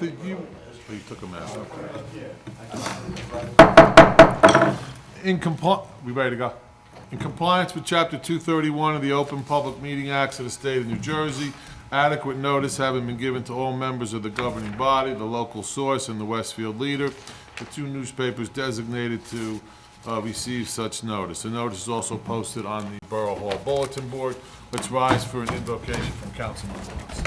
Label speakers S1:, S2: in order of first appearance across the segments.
S1: You took them out. We ready to go? In compliance with Chapter 231 of the Open Public Meeting Acts of the State of New Jersey, adequate notice having been given to all members of the governing body, the local source, and the Westfield Leader, the two newspapers designated to receive such notice. The notice is also posted on the Borough Hall Bulletin Board. Let's rise for an invocation from Councilman Lawrence.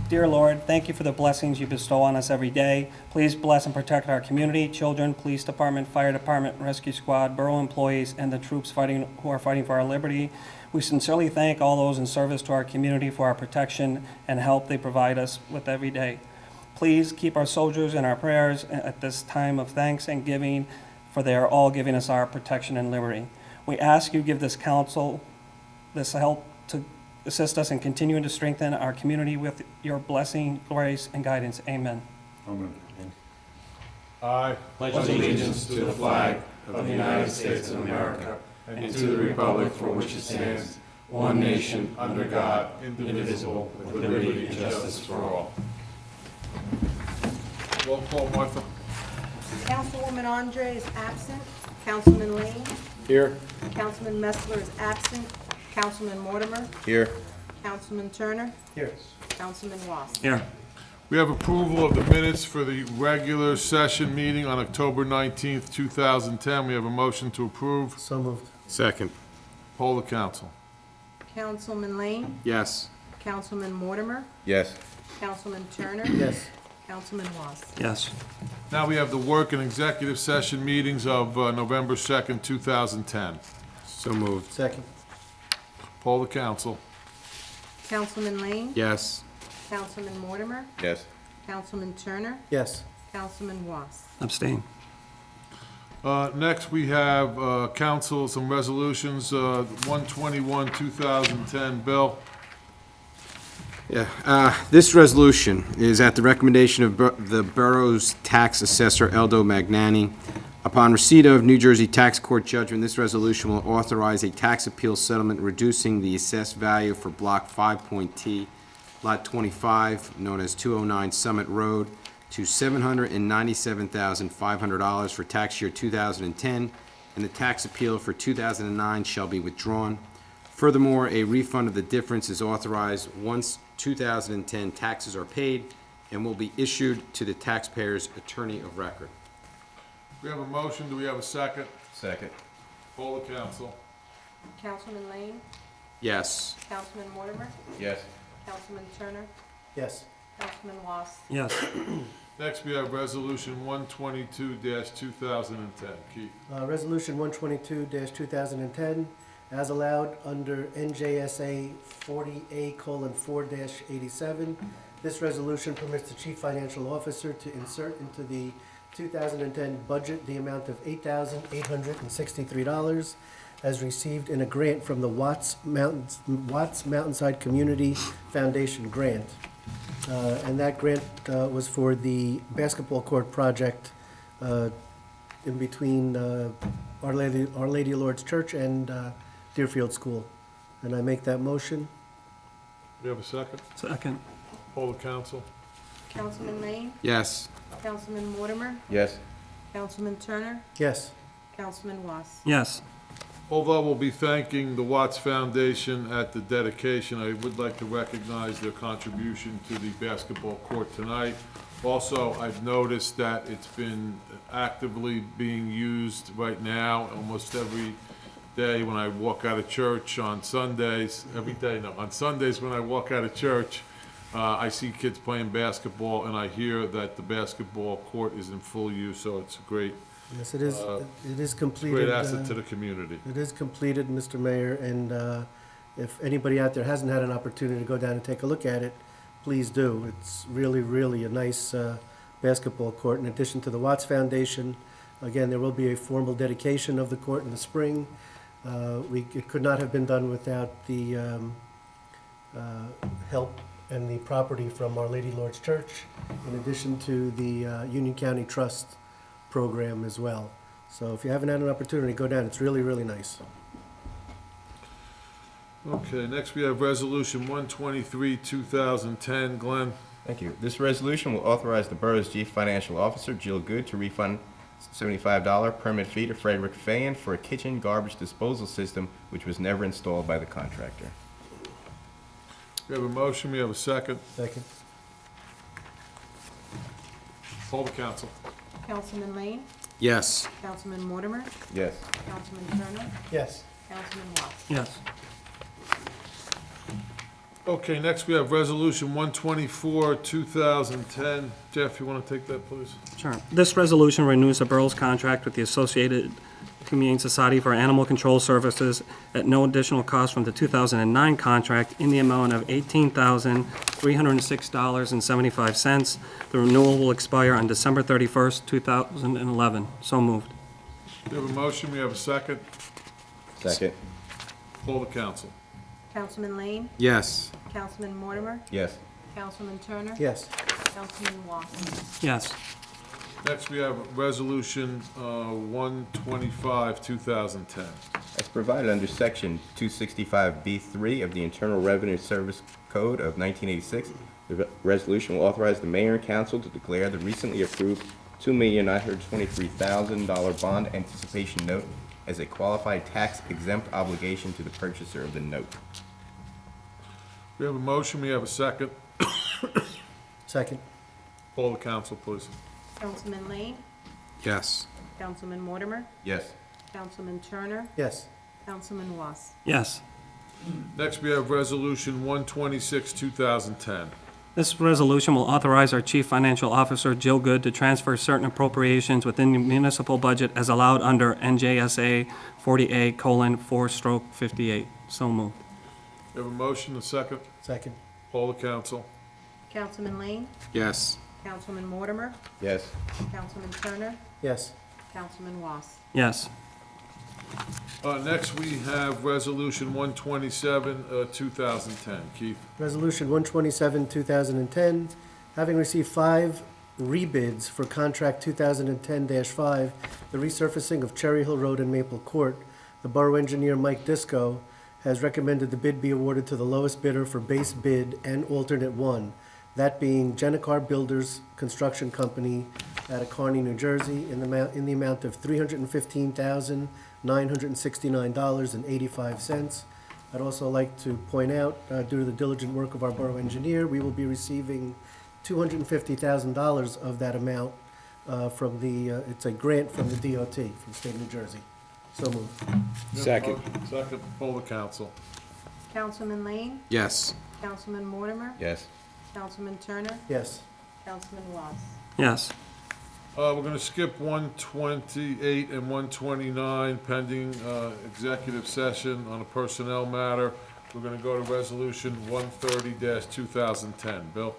S2: Dear Lord, thank you for the blessings you bestow on us every day. Please bless and protect our community, children, police department, fire department, rescue squad, borough employees, and the troops who are fighting for our liberty. We sincerely thank all those in service to our community for our protection and help they provide us with every day. Please keep our soldiers in our prayers at this time of thanks and giving, for they are all giving us our protection and liberty. We ask you give this council this help to assist us in continuing to strengthen our community with your blessing, grace, and guidance. Amen.
S3: Amen.
S1: I
S4: pledge allegiance to the flag of the United States of America and to the republic for which it stands, one nation, under God, indivisible, with liberty and justice for all.
S1: Roll call, Martha.
S5: Councilwoman Andre is absent. Councilman Lane.
S3: Here.
S5: Councilman Messler is absent. Councilman Mortimer.
S3: Here.
S5: Councilman Turner.
S3: Here.
S5: Councilman Wass.
S2: Here.
S1: We have approval of the minutes for the regular session meeting on October 19th, 2010. We have a motion to approve.
S3: So moved. Second.
S1: Poll the council.
S5: Councilman Lane.
S3: Yes.
S5: Councilman Mortimer.
S3: Yes.
S5: Councilman Turner.
S3: Yes.
S5: Councilman Wass.
S2: Yes.
S1: Now we have the work and executive session meetings of November 2nd, 2010.
S3: So moved. Second.
S1: Poll the council.
S5: Councilman Lane.
S3: Yes.
S5: Councilman Mortimer.
S3: Yes.
S5: Councilman Turner.
S3: Yes.
S5: Councilman Wass.
S2: Abstain.
S1: Next, we have council, some resolutions, 121, 2010. Bill?
S6: Yeah, this resolution is at the recommendation of the borough's tax assessor, Eldo Magnani. Upon receipt of New Jersey Tax Court judgment, this resolution will authorize a tax appeal settlement reducing the assessed value for Block 5.T, Lot 25, known as 209 Summit Road, to $797,500 for tax year 2010, and the tax appeal for 2009 shall be withdrawn. Furthermore, a refund of the difference is authorized once 2010 taxes are paid and will be issued to the taxpayer's attorney of record.
S1: We have a motion. Do we have a second?
S3: Second.
S1: Poll the council.
S5: Councilman Lane.
S6: Yes.
S5: Councilman Mortimer.
S3: Yes.
S5: Councilman Turner.
S3: Yes.
S5: Councilman Wass.
S2: Yes.
S1: Next, we have resolution 122-2010. Keith?
S7: Resolution 122-2010, as allowed under NJSA 40A:4-87. This resolution permits the Chief Financial Officer to insert into the 2010 budget the amount of $8,863 as received in a grant from the Watts Mountainside Community Foundation grant. And that grant was for the basketball court project in between Our Lady of Lourdes Church and Deerfield School. And I make that motion.
S1: We have a second?
S2: Second.
S1: Poll the council.
S5: Councilman Lane.
S6: Yes.
S5: Councilman Mortimer.
S3: Yes.
S5: Councilman Turner.
S7: Yes.
S5: Councilman Wass.
S2: Yes.
S1: Although we'll be thanking the Watts Foundation at the dedication, I would like to recognize their contribution to the basketball court tonight. Also, I've noticed that it's been actively being used right now almost every day when I walk out of church on Sundays. Every day, no, on Sundays when I walk out of church, I see kids playing basketball, and I hear that the basketball court is in full use, so it's a great,
S7: Yes, it is. It is completed.
S1: great asset to the community.
S7: It is completed, Mr. Mayor, and if anybody out there hasn't had an opportunity to go down and take a look at it, please do. It's really, really a nice basketball court. In addition to the Watts Foundation, again, there will be a formal dedication of the court in the spring. It could not have been done without the help and the property from Our Lady Lourdes Church, in addition to the Union County Trust program as well. So if you haven't had an opportunity, go down. It's really, really nice.
S1: Okay, next we have resolution 123, 2010. Glenn?
S4: Thank you. This resolution will authorize the borough's chief financial officer, Jill Good, to refund $75 permit fee to Frederick Fayan for a kitchen garbage disposal system which was never installed by the contractor.
S1: We have a motion, we have a second.
S7: Second.
S1: Poll the council.
S5: Councilman Lane?
S6: Yes.
S5: Councilman Mortimer?
S4: Yes.
S5: Councilman Turner?
S7: Yes.
S5: Councilman Watts?
S2: Yes.
S1: Okay, next we have Resolution 124, 2010. Jeff, you want to take that, please?
S2: Sure. This resolution renews the borough's contract with the Associated Humane Society for Animal Control Services at no additional cost from the 2009 contract in the amount of $18,306.75. The renewal will expire on December 31st, 2011. So moved.
S1: We have a motion, we have a second.
S4: Second.
S1: Poll the council.
S5: Councilman Lane?
S6: Yes.
S5: Councilman Mortimer?
S4: Yes.
S5: Councilman Turner?
S7: Yes.
S5: Councilman Watts?
S2: Yes.
S1: Next, we have Resolution 125, 2010.
S4: As provided under Section 265B3 of the Internal Revenue Service Code of 1986, the resolution will authorize the mayor and council to declare the recently approved $2,923,000 bond anticipation note as a qualified tax-exempt obligation to the purchaser of the note.
S1: We have a motion, we have a second.
S7: Second.
S1: Poll the council, please.
S5: Councilman Lane?
S6: Yes.
S5: Councilman Mortimer?
S4: Yes.
S5: Councilman Turner?
S7: Yes.
S5: Councilman Watts?
S2: Yes.
S1: Next, we have Resolution 126, 2010.
S2: This resolution will authorize our Chief Financial Officer, Jill Good, to transfer certain appropriations within the municipal budget as allowed under NJSA 40A:4/58. So moved.
S1: We have a motion, a second.
S7: Second.
S1: Poll the council.
S5: Councilman Lane?
S6: Yes.
S5: Councilman Mortimer?
S4: Yes.
S5: Councilman Turner?
S7: Yes.
S5: Councilman Watts?
S2: Yes.
S1: Next, we have Resolution 127, 2010. Keith?
S7: Resolution 127, 2010, having received 5 rebids for contract 2010-5, the resurfacing of Cherry Hill Road and Maple Court, the borough engineer Mike Disco has recommended the bid be awarded to the lowest bidder for base bid and alternate one, that being Genicar Builders Construction Company out of Kearney, New Jersey, in the amount of $315,969.85. I'd also like to point out, due to the diligent work of our borough engineer, we will be receiving $250,000 of that amount from the, it's a grant from the DOT, from the state of New Jersey. So moved.
S6: Second.
S1: Second. Poll the council.
S5: Councilman Lane?
S6: Yes.
S5: Councilman Mortimer?
S4: Yes.
S5: Councilman Turner?
S7: Yes.
S5: Councilman Watts?
S2: Yes.
S1: We're going to skip 128 and 129 pending executive session on a personnel matter. We're going to go to Resolution 130-2010. Bill?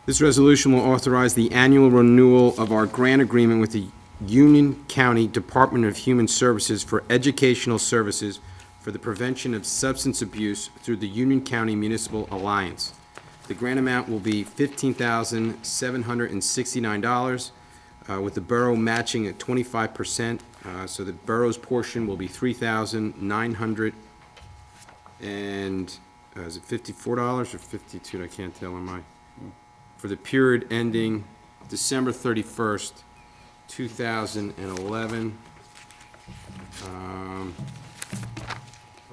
S6: This resolution will authorize the annual renewal of our grant agreement with the Union County Department of Human Services for educational services for the prevention of substance abuse through the Union County Municipal Alliance. The grant amount will be $15,769, with the borough matching at 25%. So the borough's portion will be $3,900 and, is it $54 or $52? I can't tell, am I? For the period ending December 31st, 2011. I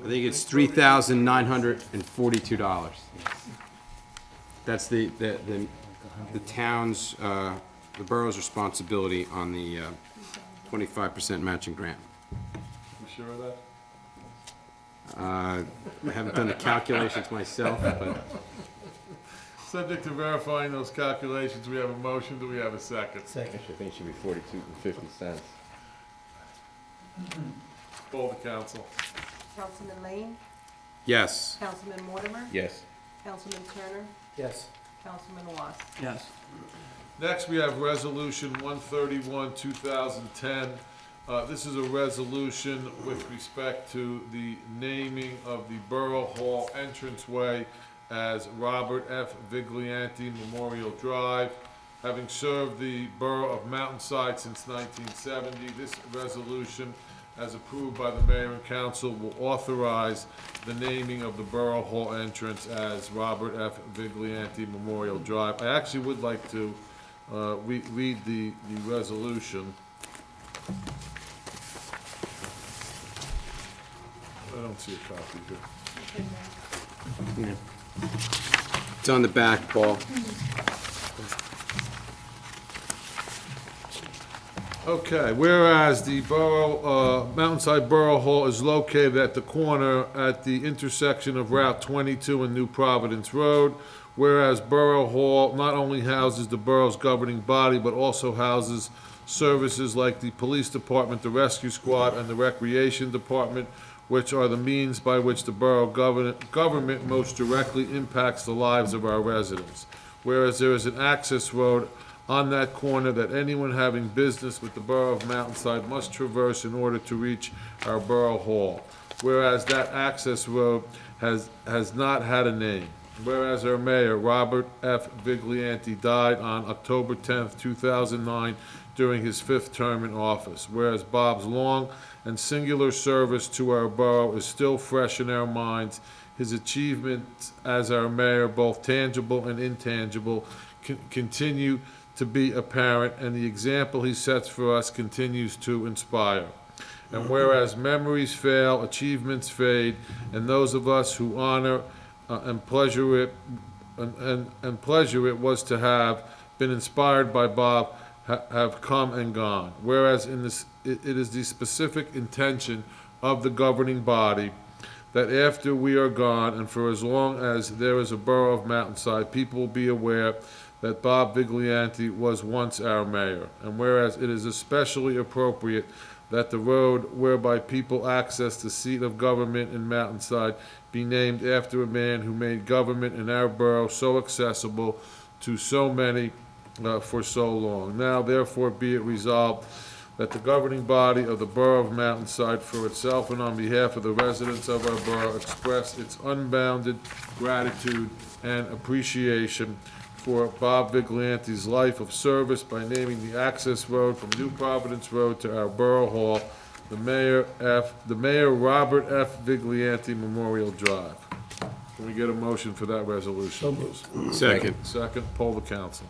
S6: think it's $3,942. That's the town's, the borough's responsibility on the 25% matching grant.
S1: You sure of that?
S6: I haven't done the calculations myself, but
S1: Subject to verifying those calculations, we have a motion. Do we have a second?
S7: Second.
S4: I think it should be 42.50
S1: Poll the council.
S5: Councilman Lane?
S6: yes.
S5: Councilman Mortimer?
S4: Yes.
S5: Councilman Turner?
S7: Yes.
S5: Councilman Watts?
S2: Yes.
S1: Next, we have Resolution 131, 2010. This is a resolution with respect to the naming of the Borough Hall entranceway as Robert F. Viglianti Memorial Drive. Having served the Borough of Mountainside since 1970, this resolution as approved by the mayor and council, will authorize the naming of the Borough Hall entrance as Robert F. Viglianti Memorial Drive. I actually would like to read the resolution. I don't see a copy here.
S6: It's on the back, Paul.
S1: Okay, whereas the Mountainside Borough Hall is located at the corner at the intersection of Route 22 and New Providence Road, whereas Borough Hall not only houses the borough's governing body, but also houses services like the Police Department, the Rescue Squad, and the Recreation Department, which are the means by which the borough government most directly impacts the lives of our residents. Whereas there is an access road on that corner that anyone having business with the Borough of Mountainside must traverse in order to reach our Borough Hall. Whereas that access road has not had a name. Whereas our mayor, Robert F. Viglianti, died on October 10th, 2009, during his 5th term in office. Whereas Bob's long and singular service to our borough is still fresh in our minds, his achievements as our mayor, both tangible and intangible, continue to be apparent, and the example he sets for us continues to inspire. And whereas memories fail, achievements fade, and those of us who honor and pleasure it was to have been inspired by Bob have come and gone. Whereas it is the specific intention of the governing body that after we are gone, and for as long as there is a borough of Mountainside, people will be aware that Bob Viglianti was once our mayor. And whereas it is especially appropriate that the road whereby people access the seat of government in Mountainside be named after a man who made government in our borough so accessible to so many for so long. Now, therefore, be it resolved that the governing body of the Borough of Mountainside, for itself and on behalf of the residents of our borough, express its unbounded gratitude and appreciation for Bob Viglianti's life of service by naming the access road from New Providence Road to our Borough Hall, the Mayor Robert F. Viglianti Memorial Drive. Can we get a motion for that resolution, please?
S3: Second.
S1: Second, poll the council.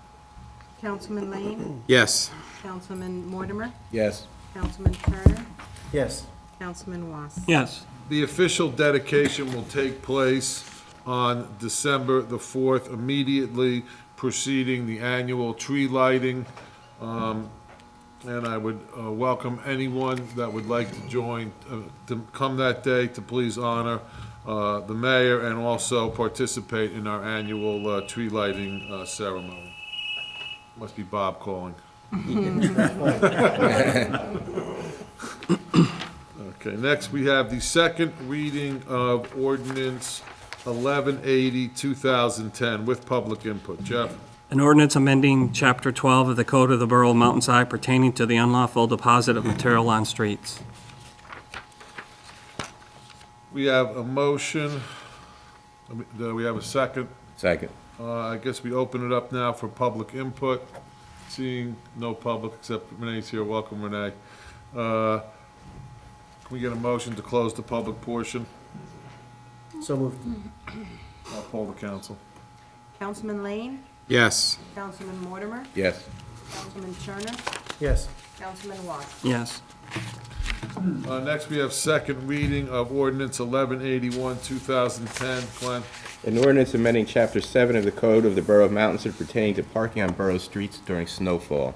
S5: Councilman Lane?
S6: Yes.
S5: Councilman Mortimer?
S3: Yes.
S5: Councilman Turner?
S7: Yes.
S5: Councilman Was?
S2: Yes.
S1: The official dedication will take place on December the 4th, immediately preceding the annual tree lighting. And I would welcome anyone that would like to join, to come that day to please honor the mayor and also participate in our annual tree lighting ceremony. Must be Bob calling. Okay, next we have the second reading of Ordinance 1180, 2010, with public input. Jeff?
S2: An ordinance amending Chapter 12 of the Code of the Borough of Mountainside pertaining to the unlawful deposit of material on streets.
S1: We have a motion. Do we have a second?
S3: Second.
S1: I guess we open it up now for public input. Seeing no public except Renee's here. Welcome, Renee. Can we get a motion to close the public portion?
S7: So moved.
S1: I'll poll the council.
S5: Councilman Lane?
S6: Yes.
S5: Councilman Mortimer?
S3: Yes.
S5: Councilman Turner?
S7: Yes.
S5: Councilman Was?
S2: Yes.
S1: Next, we have second reading of Ordinance 1181, 2010. Glenn?
S8: An ordinance amending Chapter 7 of the Code of the Borough of Mountainside pertaining to parking on borough streets during snowfall.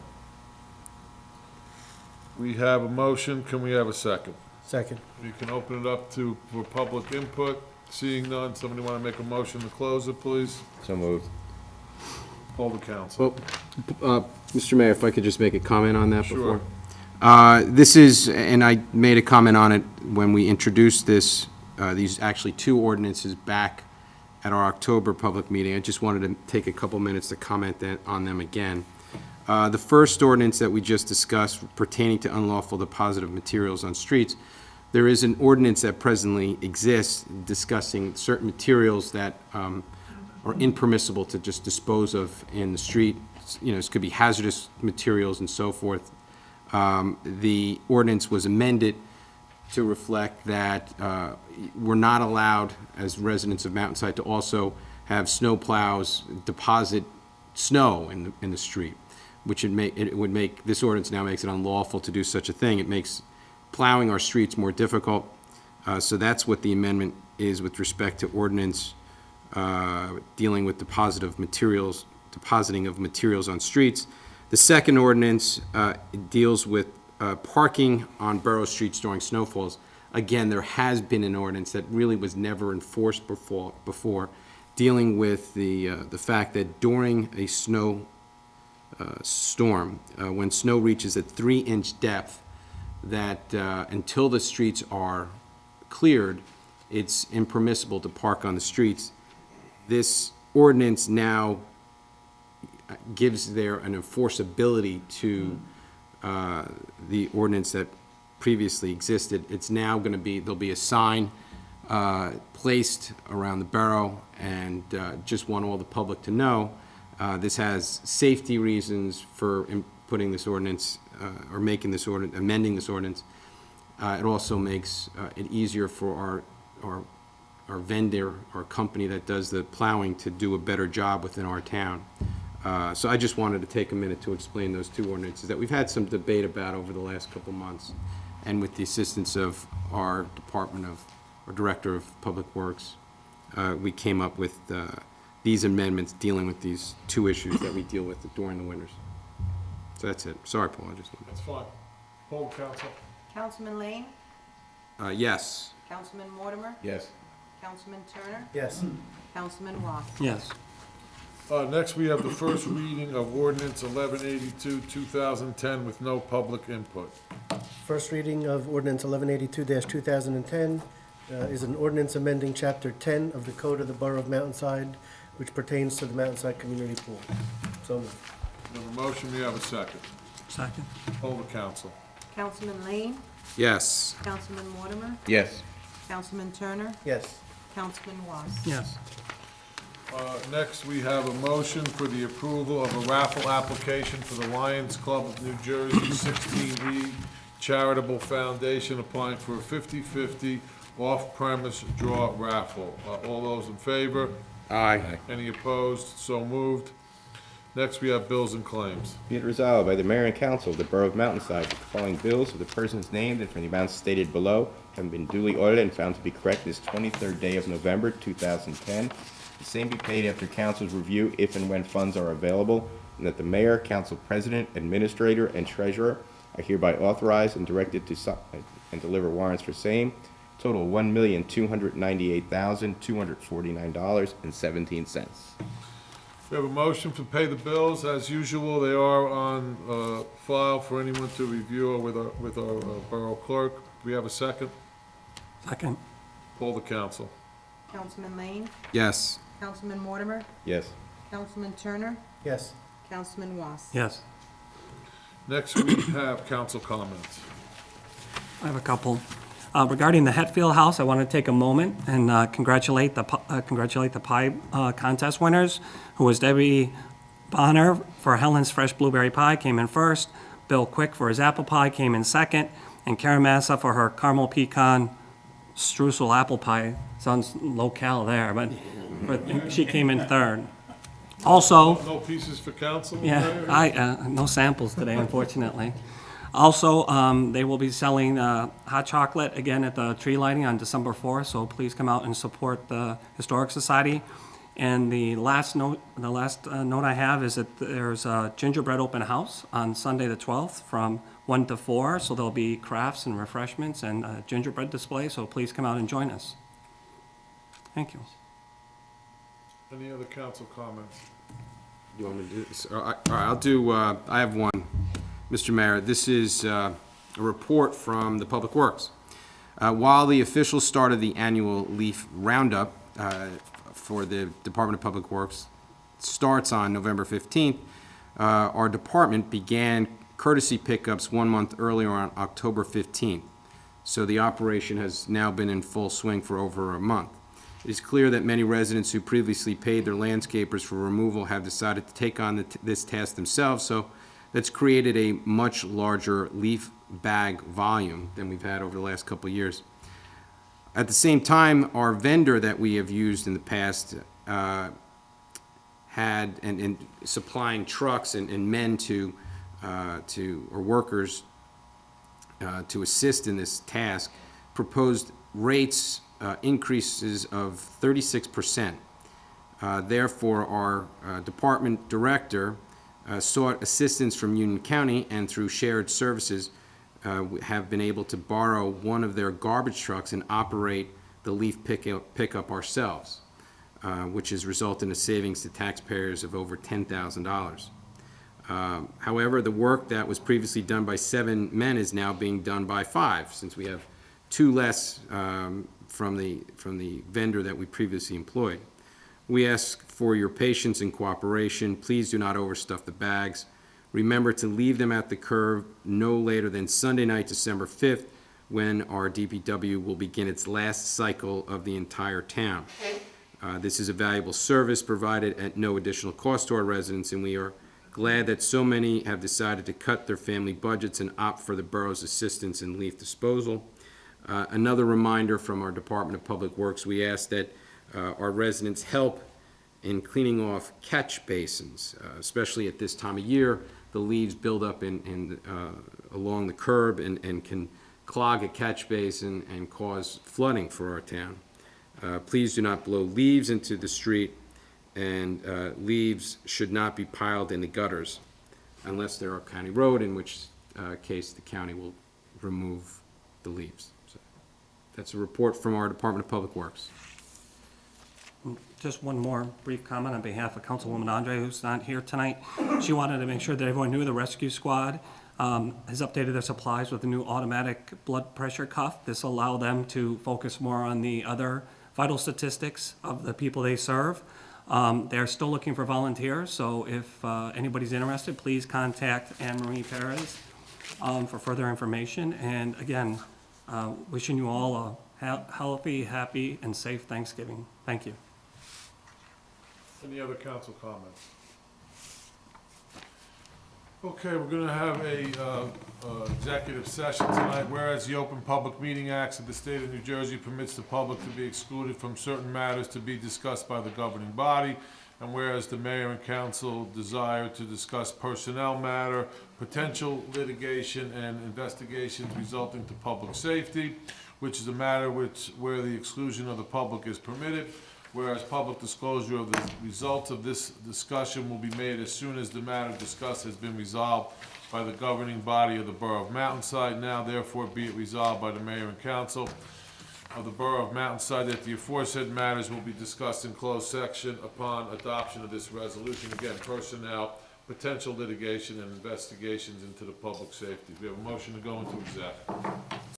S1: We have a motion. Can we have a second?
S7: Second.
S1: We can open it up for public input. Seeing none, somebody want to make a motion to close it, please?
S8: So moved.
S1: Poll the council.
S6: Well, Mr. Mayor, if I could just make a comment on that
S1: Sure.
S6: before. This is, and I made a comment on it when we introduced this, these actually two ordinances back at our October public meeting. I just wanted to take a couple minutes to comment on them again. The first ordinance that we just discussed pertaining to unlawful deposit of materials on streets, there is an ordinance that presently exists discussing certain materials that are impermissible to just dispose of in the street. You know, this could be hazardous materials and so forth. The ordinance was amended to reflect that we're not allowed, as residents of Mountainside, to also have snow plows deposit snow in the street, which it would make, this ordinance now makes it unlawful to do such a thing. It makes plowing our streets more difficult. So that's what the amendment is with respect to ordinance dealing with depositing of materials on streets. The second ordinance deals with parking on borough streets during snowfalls. Again, there has been an ordinance that really was never enforced before dealing with the fact that during a snow storm, when snow reaches a 3-inch depth, that until the streets are cleared, it's impermissible to park on the streets. This ordinance now gives there an enforceability to the ordinance that previously existed. It's now going to be, there'll be a sign placed around the borough, and just want all the public to know, this has safety reasons for putting this ordinance, or making this ordinance, amending this ordinance. It also makes it easier for our vendor, our company that does the plowing, to do a better job within our town. So I just wanted to take a minute to explain those two ordinances that we've had some debate about over the last couple months, and with the assistance of our Director of Public Works, we came up with these amendments dealing with these two issues that we deal with during the winters. So that's it. Sorry, Paul, I just wanted
S1: That's fine. Hold, counsel.
S5: Councilman Lane?
S6: yes.
S5: Councilman Mortimer?
S8: Yes.
S5: Councilman Turner?
S7: Yes.
S5: Councilman Watts?
S2: Yes.
S1: Next, we have the first reading of ordinance 1182, 2010, with no public input.
S7: First reading of ordinance 1182-2010 is an ordinance amending Chapter 10 of the Code of the Borough of Mountainside, which pertains to the Mountainside Community Pool. So moved.
S1: We have a motion, we have a second.
S2: Second.
S1: Hold the council.
S5: Councilman Lane?
S6: Yes.
S5: Councilman Mortimer?
S8: Yes.
S5: Councilman Turner?
S7: Yes.
S5: Councilman Watts?
S2: Yes.
S1: Next, we have a motion for the approval of a raffle application for the Lions Club of New Jersey 16E Charitable Foundation, applying for a 50/50 off-premise draw raffle. All those in favor?
S6: Aye.
S1: Any opposed? So moved. Next, we have bills and claims.
S8: Be it resolved by the Mayor and Council of the Borough of Mountainside that the following bills of the persons named and for the amounts stated below have been duly audited and found to be correct this 23rd day of November, 2010. The same be paid after council's review if and when funds are available, and that the mayor, council president, administrator, and treasurer are hereby authorized and directed to sign and deliver warrants for same. Total $1,298,249.17.
S1: We have a motion to pay the bills. As usual, they are on file for anyone to review with our borough clerk. We have a second.
S2: Second.
S1: Poll the council.
S5: Councilman Lane?
S6: Yes.
S5: Councilman Mortimer?
S8: Yes.
S5: Councilman Turner?
S7: Yes.
S5: Councilman Watts?
S2: Yes.
S1: Next, we have council comments.
S2: I have a couple. Regarding the Hatfield House, I want to take a moment and congratulate the pie contest winners, who was Debbie Bonner for Helen's Fresh Blueberry Pie, came in first. Bill Quick for his apple pie came in second. And Karen Massa for her caramel pecan streusel apple pie. Sounds low-cal there, but she came in third. Also,
S1: No pieces for council?
S2: yeah, no samples today, unfortunately. Also, they will be selling hot chocolate again at the tree lighting on December 4th, so please come out and support the Historic Society. And the last note I have is that there's a gingerbread open house on Sunday the 12th from 1 to 4, so there'll be crafts and refreshments and a gingerbread display, so please come out and join us. Thank you.
S1: Any other council comments?
S6: You want me to do this? All right, I'll do, I have one. Mr. Mayor, this is a report from the Public Works. While the official start of the annual leaf roundup for the Department of Public Works starts on November 15th, our department began courtesy pickups 1 month earlier on October 15th. So the operation has now been in full swing for over a month. It is clear that many residents who previously paid their landscapers for removal have decided to take on this task themselves, so that's created a much larger leaf bag volume than we've had over the last couple of years. At the same time, our vendor that we have used in the past had, and supplying trucks and men to or workers to assist in this task, proposed rates increases of 36%. Therefore, our department director sought assistance from Union County, and through shared services, have been able to borrow one of their garbage trucks and operate the leaf pickup ourselves, which has resulted in a savings to taxpayers of over $10,000. However, the work that was previously done by 7 men is now being done by 5, since we have 2 less from the vendor that we previously employed. We ask for your patience and cooperation. Please do not overstuff the bags. Remember to leave them at the curb no later than Sunday night, December 5th, when our DPW will begin its last cycle of the entire town. This is a valuable service provided at no additional cost to our residents, and we are glad that so many have decided to cut their family budgets and opt for the borough's assistance in leaf disposal. Another reminder from our Department of Public Works, we ask that our residents help in cleaning off catch basins, especially at this time of year. The leaves build up along the curb and can clog a catch basin and cause flooding for our town. Please do not blow leaves into the street, and leaves should not be piled in the gutters unless they're a county road, in which case the county will remove the leaves. So that's a report from our Department of Public Works.
S2: Just one more brief comment on behalf of Councilwoman Andre, who's not here tonight. She wanted to make sure that everyone knew the rescue squad has updated their supplies with a new automatic blood pressure cuff. This will allow them to focus more on the other vital statistics of the people they serve. They're still looking for volunteers, so if anybody's interested, please contact Anne Marie Perez for further information. And again, wishing you all a healthy, happy, and safe Thanksgiving. Thank you.
S1: Any other council comments? Okay, we're gonna have a executive session tonight, whereas the Open Public Meeting Act of the State of New Jersey permits the public to be excluded from certain matters to be discussed by the governing body, and whereas the mayor and council desire to discuss personnel matter, potential litigation, and investigations resulting to public safety, which is a matter where the exclusion of the public is permitted. Whereas public disclosure of the results of this discussion will be made as soon as the matter discussed has been resolved by the governing body of the Borough of Mountainside. Now therefore be it resolved by the mayor and council of the Borough of Mountainside that the aforesaid matters will be discussed in closed section upon adoption of this resolution. Again, personnel, potential litigation, and investigations into the public safety. We have a motion to go into exec.